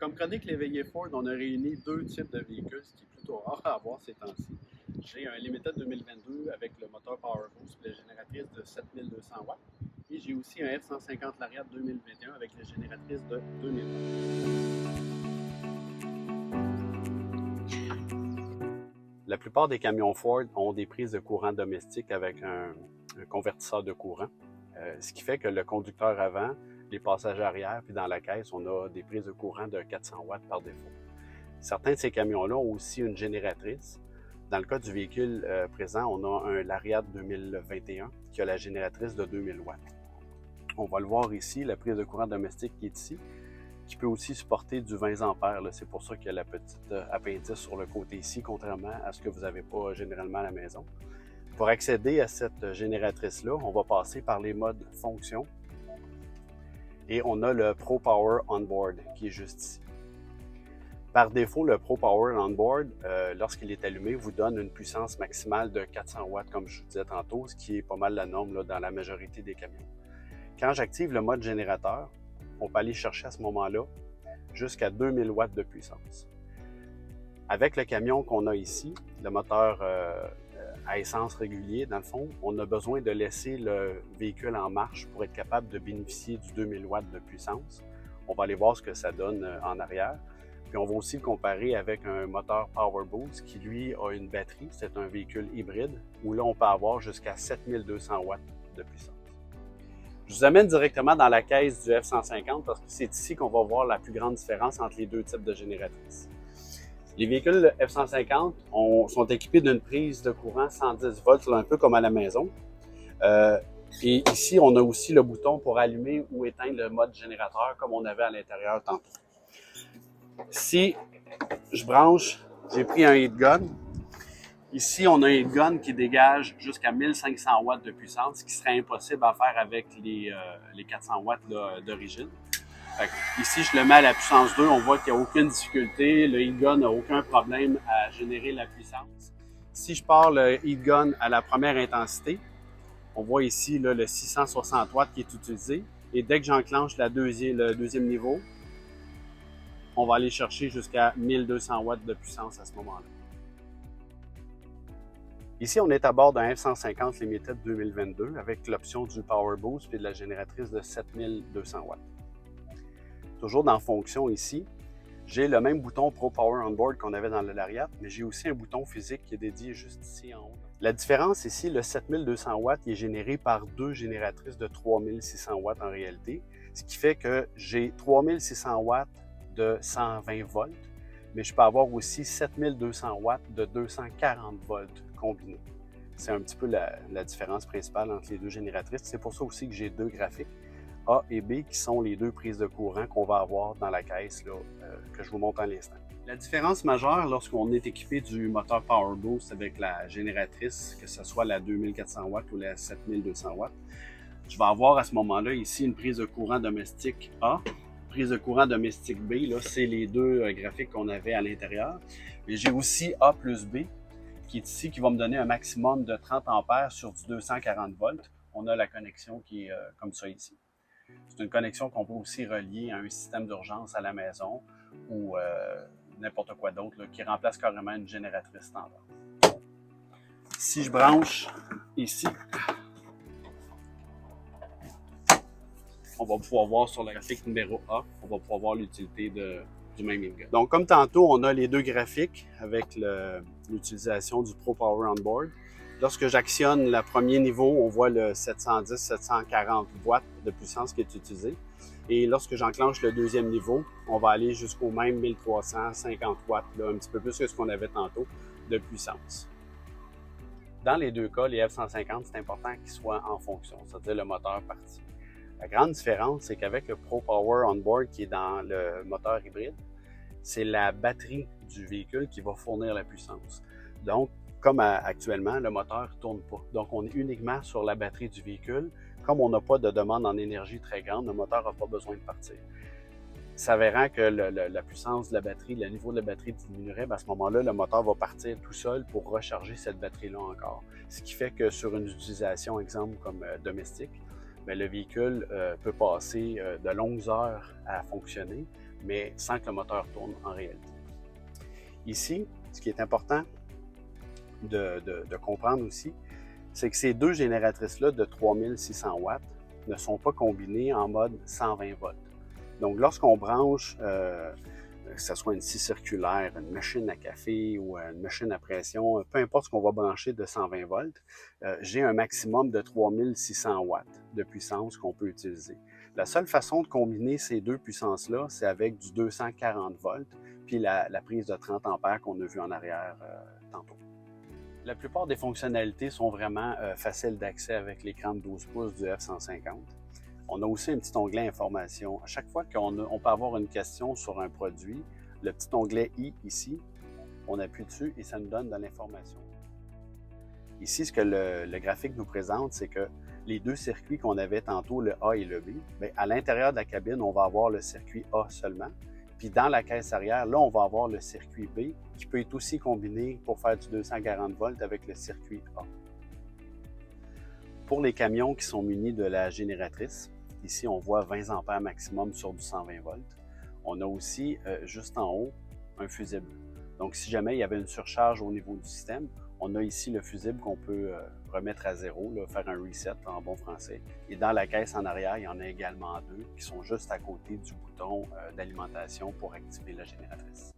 Comme chronique l'éveillé Ford, on a réuni deux types de véhicules, ce qui est plutôt rare à avoir ces temps-ci. J'ai un Limited 2022 avec le moteur Power Boost et la génératrice de 7200 watts. Et j'ai aussi un F-150 Lariat 2021 avec la génératrice de 2000 watts. La plupart des camions Ford ont des prises de courant domestiques avec un convertisseur de courant, ce qui fait que le conducteur avant, les passagers arrière, puis dans la caisse, on a des prises de courant de 400 watts par défaut. Certains de ces camions-là ont aussi une génératrice. Dans le cas du véhicule présent, on a un Lariat 2021 qui a la génératrice de 2000 watts. On va le voir ici, la prise de courant domestique qui est ici, qui peut aussi supporter du 20 ampères. C'est pour ça qu'il y a la petite appendice sur le côté ici, contrairement à ce que vous n'avez pas généralement à la maison. Pour accéder à cette génératrice-là, on va passer par les modes fonction. Et on a le Pro Power Onboard qui est juste ici. Par défaut, le Pro Power Onboard, lorsqu'il est allumé, vous donne une puissance maximale de 400 watts, comme je vous disais tantôt, ce qui est pas mal la norme là, dans la majorité des camions. Quand j'active le mode générateur, on peut aller chercher à ce moment-là jusqu'à 2000 watts de puissance. Avec le camion qu'on a ici, le moteur à essence régulier, dans le fond, on a besoin de laisser le véhicule en marche pour être capable de bénéficier du 2000 watts de puissance. On va aller voir ce que ça donne en arrière. Puis on va aussi le comparer avec un moteur Power Boost qui, lui, a une batterie. C'est un véhicule hybride où là, on peut avoir jusqu'à 7200 watts de puissance. Je vous amène directement dans la caisse du F-150 parce que c'est ici qu'on va voir la plus grande différence entre les deux types de génératrices. Les véhicules F-150 sont équipés d'une prise de courant 110 volts, un peu comme à la maison. Et ici, on a aussi le bouton pour allumer ou éteindre le mode générateur comme on avait à l'intérieur tantôt. Si je branche, j'ai pris un heat gun. Ici, on a un heat gun qui dégage jusqu'à 1500 watts de puissance, ce qui serait impossible à faire avec les 400 watts d'origine. Ici, je le mets à la puissance 2, on voit qu'il n'y a aucune difficulté, le heat gun n'a aucun problème à générer la puissance. Si je pars le heat gun à la première intensité, on voit ici là, le 660 watts qui est utilisé. Et dès que j'enclenche le deuxième niveau, on va aller chercher jusqu'à 1200 watts de puissance à ce moment-là. Ici, on est à bord d'un F-150 Limited 2022 avec l'option du Power Boost et de la génératrice de 7200 watts. Toujours dans fonction ici, j'ai le même bouton Pro Power Onboard qu'on avait dans le Lariat, mais j'ai aussi un bouton physique qui est dédié juste ici en haut. La différence ici, le 7200 watts il est généré par deux génératrices de 3600 watts en réalité, ce qui fait que j'ai 3600 watts de 120 volts, mais je peux avoir aussi 7200 watts de 240 volts combinés. C'est un petit peu la différence principale entre les deux génératrices. C'est pour ça aussi que j'ai deux graphiques. A et B, qui sont les deux prises de courant qu'on va avoir dans la caisse là, que je vous montre à l'instant. La différence majeure lorsqu'on est équipé du moteur Power Boost avec la génératrice, que ce soit la 2400 watts ou la 7200 watts, je vais avoir à ce moment-là ici une prise de courant domestique A, prise de courant domestique B, là c'est les deux graphiques qu'on avait à l'intérieur. Mais j'ai aussi A plus B, qui est ici, qui va me donner un maximum de 30 ampères sur du 240 volts. On a la connexion qui est comme ça ici. C'est une connexion qu'on peut aussi relier à un système d'urgence à la maison ou n'importe quoi d'autre qui remplace carrément une génératrice standard. Si je branche ici, on va pouvoir voir sur le graphique numéro A, on va pouvoir voir l'utilité du même heat gun. Donc comme tantôt, on a les deux graphiques avec l'utilisation du Pro Power Onboard. Lorsque j'actionne le premier niveau, on voit le 710-740 watts de puissance qui est utilisé. Et lorsque j'enclenche le deuxième niveau, on va aller jusqu'au même 1350 watts, là, un petit peu plus que ce qu'on avait tantôt, de puissance. Dans les deux cas, les F-150, c'est important qu'ils soient en fonction, c'est-à-dire le moteur parti. La grande différence, c'est qu'avec le Pro Power Onboard qui est dans le moteur hybride, c'est la batterie du véhicule qui va fournir la puissance. Donc, comme actuellement, le moteur ne tourne pas. Donc, on est uniquement sur la batterie du véhicule. Comme on n'a pas de demande en énergie très grande, le moteur n'a pas besoin de partir. S'avérant que la puissance de la batterie, le niveau de la batterie diminuerait, à ce moment-là, le moteur va partir tout seul pour recharger cette batterie-là encore. Ce qui fait que sur une utilisation, exemple comme domestique, le véhicule peut passer de longues heures à fonctionner, mais sans que le moteur tourne en réalité. Ici, ce qui est important de comprendre aussi, c'est que ces deux génératrices-là de 3600 watts ne sont pas combinées en mode 120 volts. Donc, lorsqu'on branche, que ce soit une scie circulaire, une machine à café ou une machine à pression, peu importe ce qu'on va brancher de 120 volts, j'ai un maximum de 3600 watts de puissance qu'on peut utiliser. La seule façon de combiner ces deux puissances-là, c'est avec du 240 volts, puis la prise de 30 ampères qu'on a vue en arrière tantôt. La plupart des fonctionnalités sont vraiment faciles d'accès avec l'écran de 12 pouces du F-150. On a aussi un petit onglet information. À chaque fois qu'on peut avoir une question sur un produit, le petit onglet I ici, on appuie dessus et ça nous donne de l'information. Ici, ce que le graphique nous présente, c'est que les deux circuits qu'on avait tantôt, le A et le B, bien, à l'intérieur de la cabine, on va avoir le circuit A seulement. Puis dans la caisse arrière, là, on va avoir le circuit B qui peut être aussi combiné pour faire du 240 volts avec le circuit A. Pour les camions qui sont munis de la génératrice, ici on voit 20 ampères maximum sur du 120 volts. On a aussi juste en haut un fusible. Donc si jamais il y avait une surcharge au niveau du système, on a ici le fusible qu'on peut remettre à zéro, là, faire un reset en bon français. Et dans la caisse en arrière, il y en a également deux qui sont juste à côté du bouton d'alimentation pour activer la génératrice.